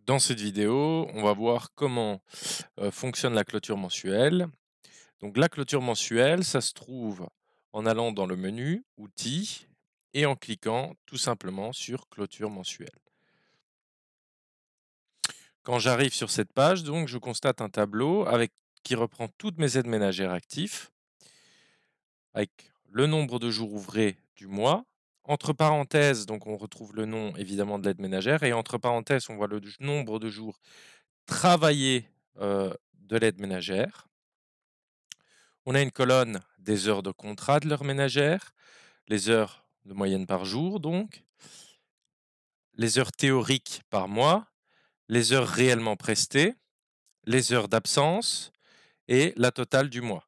Dans cette vidéo, on va voir comment fonctionne la clôture mensuelle. Donc la clôture mensuelle, ça se trouve en allant dans le menu Outils et en cliquant tout simplement sur Clôture mensuelle. Quand j'arrive sur cette page, donc je constate un tableau qui reprend toutes mes aides ménagères actifs, avec le nombre de jours ouvrés du mois. Entre parenthèses, donc on retrouve le nom évidemment de l'aide ménagère, et entre parenthèses, on voit le nombre de jours travaillés de l'aide ménagère. On a une colonne des heures de contrat de l'heure ménagère, les heures de moyenne par jour donc, les heures théoriques par mois, les heures réellement prestées, les heures d'absence et la totale du mois.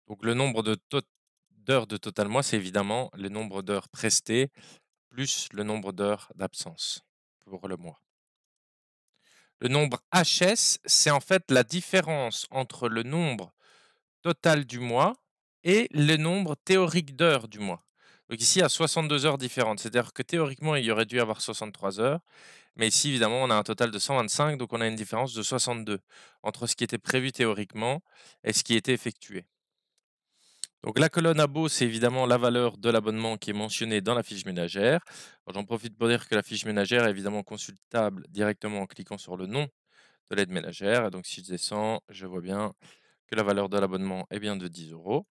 Donc le nombre d'heures de total mois, c'est évidemment le nombre d'heures prestées plus le nombre d'heures d'absence pour le mois. Le nombre HS, c'est en fait la différence entre le nombre total du mois et le nombre théorique d'heures du mois. Donc ici, il y a 62 heures différentes. C'est-à-dire que théoriquement, il y aurait dû y avoir 63 heures. Mais ici, évidemment, on a un total de 125, donc on a une différence de 62 entre ce qui était prévu théoriquement et ce qui était effectué. Donc la colonne abo, c'est évidemment la valeur de l'abonnement qui est mentionnée dans la fiche ménagère. J'en profite pour dire que la fiche ménagère est évidemment consultable directement en cliquant sur le nom de l'aide ménagère. Et donc si je descends, je vois bien que la valeur de l'abonnement est bien de 10 euros.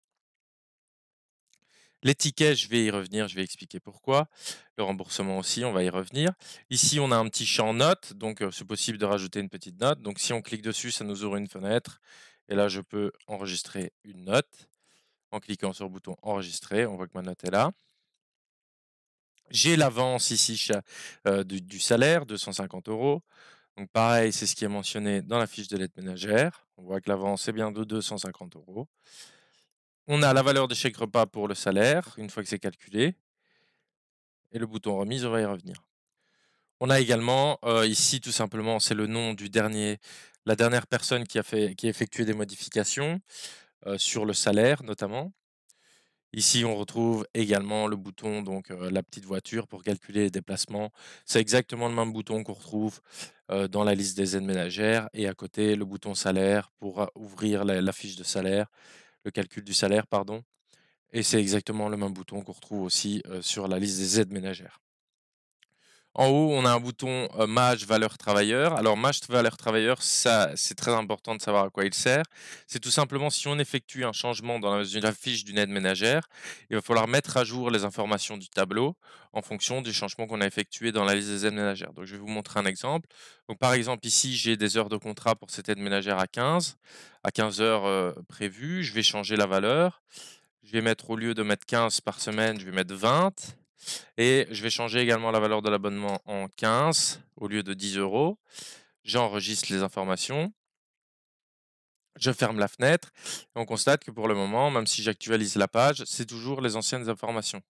Les tickets, je vais y revenir, je vais expliquer pourquoi. Le remboursement aussi, on va y revenir. Ici, on a un petit champ notes, donc c'est possible de rajouter une petite note. Donc si on clique dessus, ça nous ouvre une fenêtre. Et là, je peux enregistrer une note. En cliquant sur le bouton enregistrer, on voit que ma note est là. J'ai l'avance ici du salaire, 250 euros. Donc pareil, c'est ce qui est mentionné dans la fiche de l'aide ménagère. On voit que l'avance est bien de 250 euros. On a la valeur des chèques repas pour le salaire, une fois que c'est calculé. Et le bouton remise, on va y revenir. On a également ici tout simplement, c'est le nom la dernière personne qui a effectué des modifications sur le salaire notamment. Ici, on retrouve également le bouton, donc la petite voiture pour calculer les déplacements. C'est exactement le même bouton qu'on retrouve dans la liste des aides ménagères, et à côté, le bouton salaire pour ouvrir la fiche de salaire, le calcul du salaire, pardon. Et c'est exactement le même bouton qu'on retrouve aussi sur la liste des aides ménagères. En haut, on a un bouton Mage valeur travailleur. Alors, Mage valeur travailleur, ça, c'est très important de savoir à quoi il sert. C'est tout simplement si on effectue un changement dans la fiche d'une aide ménagère, il va falloir mettre à jour les informations du tableau en fonction du changement qu'on a effectué dans la liste des aides ménagères. Donc, je vais vous montrer un exemple. Donc, par exemple, ici, j'ai des heures de contrat pour cette aide ménagère à 15 heures prévues. Je vais changer la valeur. Je vais mettre, au lieu de mettre 15 par semaine, je vais mettre 20. Et je vais changer également la valeur de l'abonnement en 15 au lieu de 10 euros. J'enregistre les informations. Je ferme la fenêtre. Et on constate que pour le moment, même si j'actualise la page, c'est toujours les anciennes informations.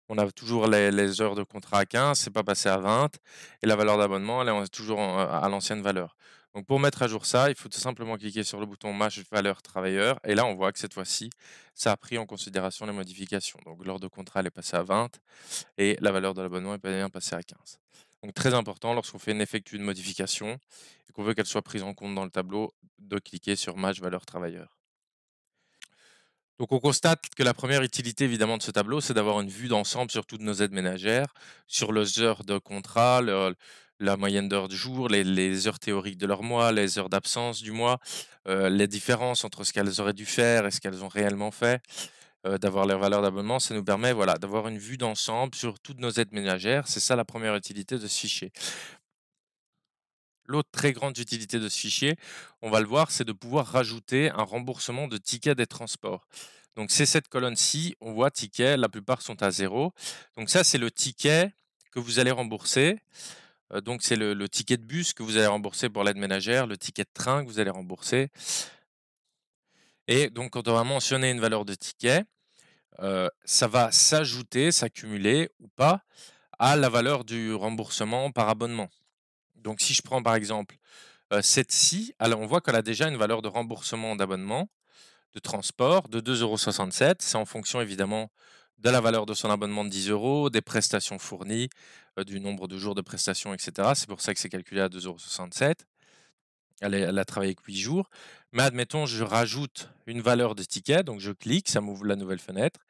On a toujours les heures de contrat à 15, c'est pas passé à 20. Et la valeur d'abonnement, elle est toujours à l'ancienne valeur. Donc pour mettre à jour ça, il faut tout simplement cliquer sur le bouton Match valeur travailleur. Et là, on voit que cette fois-ci, ça a pris en considération les modifications. Donc l'heure de contrat, elle est passée à 20 et la valeur de l'abonnement est bien passée à 15. Donc très important, lorsqu'on fait effectue une modification et qu'on veut qu'elle soit prise en compte dans le tableau, de cliquer sur Match valeur travailleur. Donc on constate que la première utilité évidemment de ce tableau, c'est d'avoir une vue d'ensemble sur toutes nos aides ménagères, sur les heures de contrat, la moyenne d'heures du jour, les heures théoriques de leur mois, les heures d'absence du mois, les différences entre ce qu'elles auraient dû faire et ce qu'elles ont réellement fait, d'avoir leur valeur d'abonnement. Ça nous permet, voilà, d'avoir une vue d'ensemble sur toutes nos aides ménagères. C'est ça la première utilité de ce fichier. L'autre très grande utilité de ce fichier, on va le voir, c'est de pouvoir rajouter un remboursement de tickets des transports. Donc c'est cette colonne-ci, on voit tickets, la plupart sont à 0. Donc ça, c'est le ticket que vous allez rembourser. Donc c'est le ticket de bus que vous allez rembourser pour l'aide ménagère, le ticket de train que vous allez rembourser. Et donc quand on va mentionner une valeur de ticket, ça va s'ajouter, s'accumuler ou pas à la valeur du remboursement par abonnement. Donc si je prends par exemple cette-ci, alors on voit qu'elle a déjà une valeur de remboursement d'abonnement, de transport de 2,67 €. C'est en fonction évidemment de la valeur de son abonnement de 10 euros, des prestations fournies, du nombre de jours de prestation et cetera. C'est pour ça que c'est calculé à 2,67 €. Elle a travaillé que 8 jours. Mais admettons, je rajoute une valeur de ticket, donc je clique, ça m'ouvre la nouvelle fenêtre.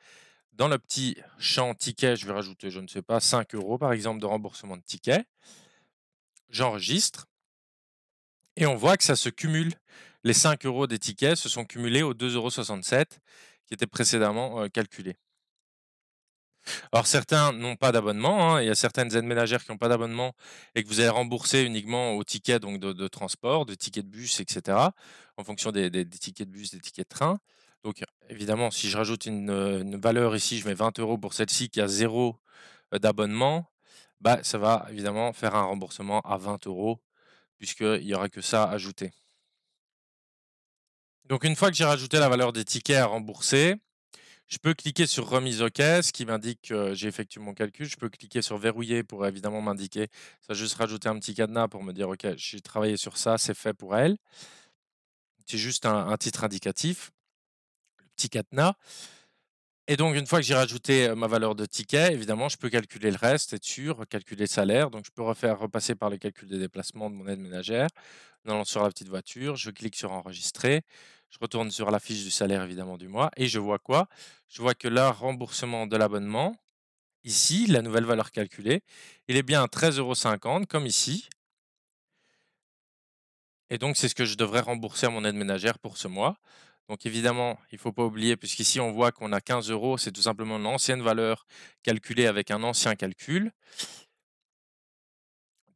Dans le petit champ ticket, je vais rajouter, je ne sais pas, 5 € par exemple de remboursement de ticket. J'enregistre et on voit que ça se cumule. Les 5 € des tickets se sont cumulés aux 2,67 € qui étaient précédemment calculés. Alors certains n'ont pas d'abonnement, hein. Il y a certaines aides ménagères qui n'ont pas d'abonnement et que vous allez rembourser uniquement au ticket donc de transport, de tickets de bus et cetera, en fonction des tickets de bus, des tickets de train. Donc évidemment, si je rajoute une valeur ici, je mets 20 € pour celle-ci qui a 0 d'abonnement, bah, ça va évidemment faire un remboursement à 20 € puisqu'il y aura que ça ajouté. Donc une fois que j'ai rajouté la valeur des tickets à rembourser, je peux cliquer sur remise OK, ce qui m'indique que j'ai effectué mon calcul. Je peux cliquer sur verrouiller pour évidemment m'indiquer, ça va juste rajouter un petit cadenas pour me dire: «OK, j'ai travaillé sur ça, c'est fait pour elle». C'est juste un titre indicatif, le petit cadenas. Et donc une fois que j'ai rajouté, ma valeur de ticket, évidemment, je peux calculer le reste, être sûr, calculer le salaire. Donc je peux repasser par le calcul des déplacements de mon aide ménagère. En allant sur la petite voiture, je clique sur enregistrer, je retourne sur la fiche du salaire évidemment du mois et je vois quoi? Je vois que le remboursement de l'abonnement, ici, la nouvelle valeur calculée, il est bien à 13,50 € comme ici et donc c'est ce que je devrais rembourser à mon aide ménagère pour ce mois. Donc évidemment, il ne faut pas oublier puisqu'ici on voit qu'on a 15 €, c'est tout simplement l'ancienne valeur calculée avec un ancien calcul.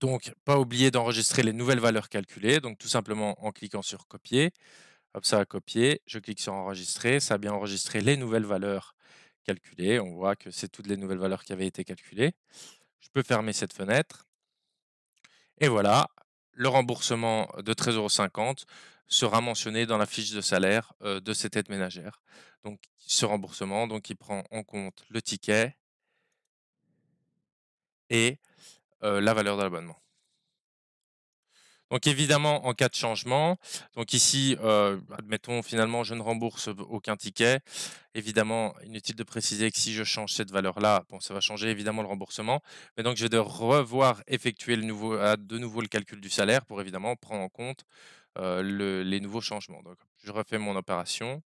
Donc pas oublier d'enregistrer les nouvelles valeurs calculées, donc tout simplement en cliquant sur copier. Hop, ça a copié, je clique sur enregistrer, ça a bien enregistré les nouvelles valeurs calculées. On voit que c'est toutes les nouvelles valeurs qui avaient été calculées. Je peux fermer cette fenêtre et voilà, le remboursement de 13,50 € sera mentionné dans la fiche de salaire, de cette aide ménagère. Donc ce remboursement, donc il prend en compte le ticket et la valeur de l'abonnement. Donc évidemment, en cas de changement, donc ici, admettons finalement je ne rembourse aucun ticket. Évidemment, inutile de préciser que si je change cette valeur-là, bon ça va changer évidemment le remboursement, mais donc je vais devoir revoir effectuer de nouveau le calcul du salaire pour évidemment prendre en compte, les nouveaux changements. Donc je refais mon opération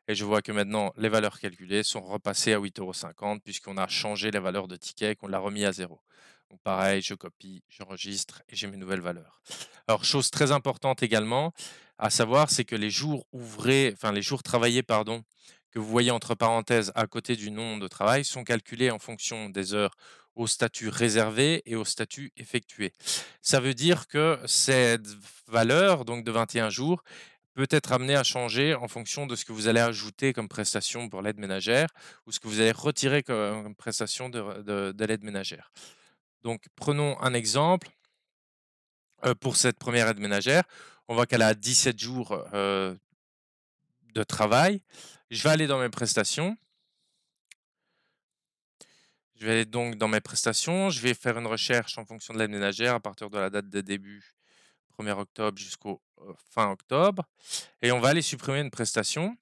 et je vois que maintenant les valeurs calculées sont repassées à 8,50 € puisqu'on a changé les valeurs de ticket et qu'on l'a remis à 0. Donc pareil, je copie, j'enregistre et j'ai mes nouvelles valeurs. Alors chose très importante également à savoir, c'est que les jours ouvrés, enfin les jours travaillés pardon, que vous voyez entre parenthèses à côté du nom de travail sont calculés en fonction des heures au statut réservé et au statut effectué. Ça veut dire que cette valeur donc de 21 jours peut être amené à changer en fonction de ce que vous allez ajouter comme prestation pour l'aide ménagère ou ce que vous allez retirer comme prestation de l'aide ménagère. Donc prenons un exemple, pour cette première aide ménagère, on voit qu'elle a 17 jours, de travail. Je vais aller dans mes prestations. Je vais aller donc dans mes prestations, je vais faire une recherche en fonction de l'aide ménagère à partir de la date de début, 1er octobre jusqu'au, fin octobre et on va aller supprimer une prestation.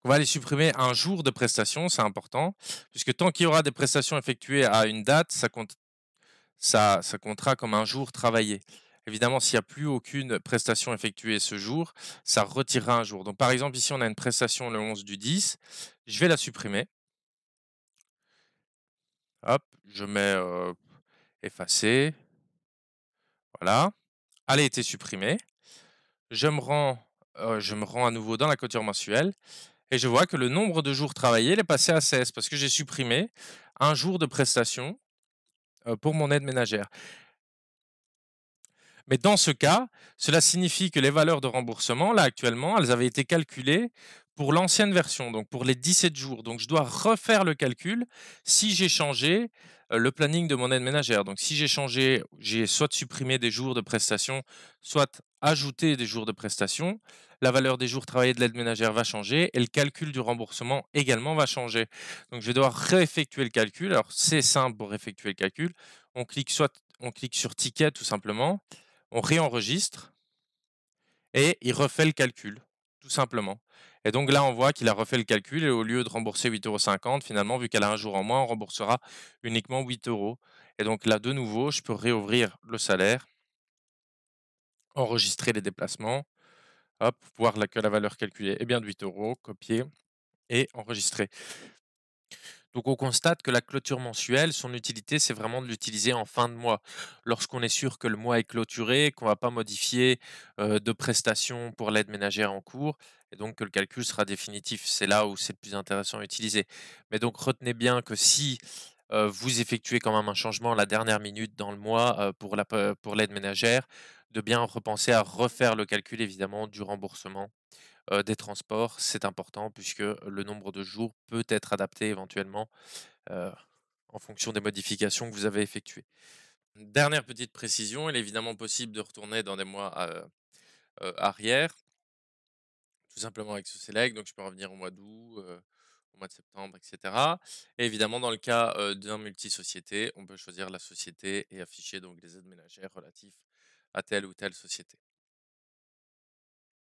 On va aller supprimer un jour de prestation, c'est important, puisque tant qu'il y aura des prestations effectuées à une date, ça comptera comme un jour travaillé. Évidemment, s'il n'y a plus aucune prestation effectuée ce jour, ça retirera un jour. Donc par exemple, ici, on a une prestation le 11 du 10, je vais la supprimer. Hop, je mets, effacer, voilà. Elle a été supprimée. Je me rends à nouveau dans la clôture mensuelle et je vois que le nombre de jours travaillés, il est passé à 16 parce que j'ai supprimé un jour de prestation, pour mon aide ménagère. Mais dans ce cas, cela signifie que les valeurs de remboursement, là, actuellement, elles avaient été calculées pour l'ancienne version, donc pour les 17 jours. Donc je dois refaire le calcul si j'ai changé, le planning de mon aide ménagère. Donc si j'ai changé, j'ai soit supprimé des jours de prestation, soit ajouté des jours de prestation, la valeur des jours travaillés de l'aide ménagère va changer et le calcul du remboursement également va changer. Donc je vais devoir réeffectuer le calcul. Alors c'est simple pour effectuer le calcul. On clique sur ticket tout simplement, on réenregistre et il refait le calcul, tout simplement. Et donc là, on voit qu'il a refait le calcul et au lieu de rembourser 8,50 €, finalement, vu qu'elle a un jour en moins, on remboursera uniquement 8 €. Et donc là, de nouveau, je peux réouvrir le salaire, enregistrer les déplacements, hop, voir que la valeur calculée est bien de 8 €, copier et enregistrer. Donc on constate que la clôture mensuelle, son utilité, c'est vraiment de l'utiliser en fin de mois. Lorsqu'on est sûr que le mois est clôturé, qu'on ne va pas modifier de prestations pour l'aide ménagère en cours, et donc que le calcul sera définitif. C'est là où c'est le plus intéressant à utiliser. Mais donc retenez bien que si vous effectuez quand même un changement à la dernière minute dans le mois pour l'aide ménagère, de bien repenser à refaire le calcul évidemment du remboursement des transports. C'est important puisque le nombre de jours peut être adapté éventuellement heu, en fonction des modifications que vous avez effectuées. Dernière petite précision, il est évidemment possible de retourner dans des mois, arrière, tout simplement avec ce select, donc je peux revenir au mois d'août, au mois de septembre et cetera. Et évidemment dans le cas, d'un multisociété, on peut choisir la société et afficher donc les aides ménagères relatifs à telle ou telle société.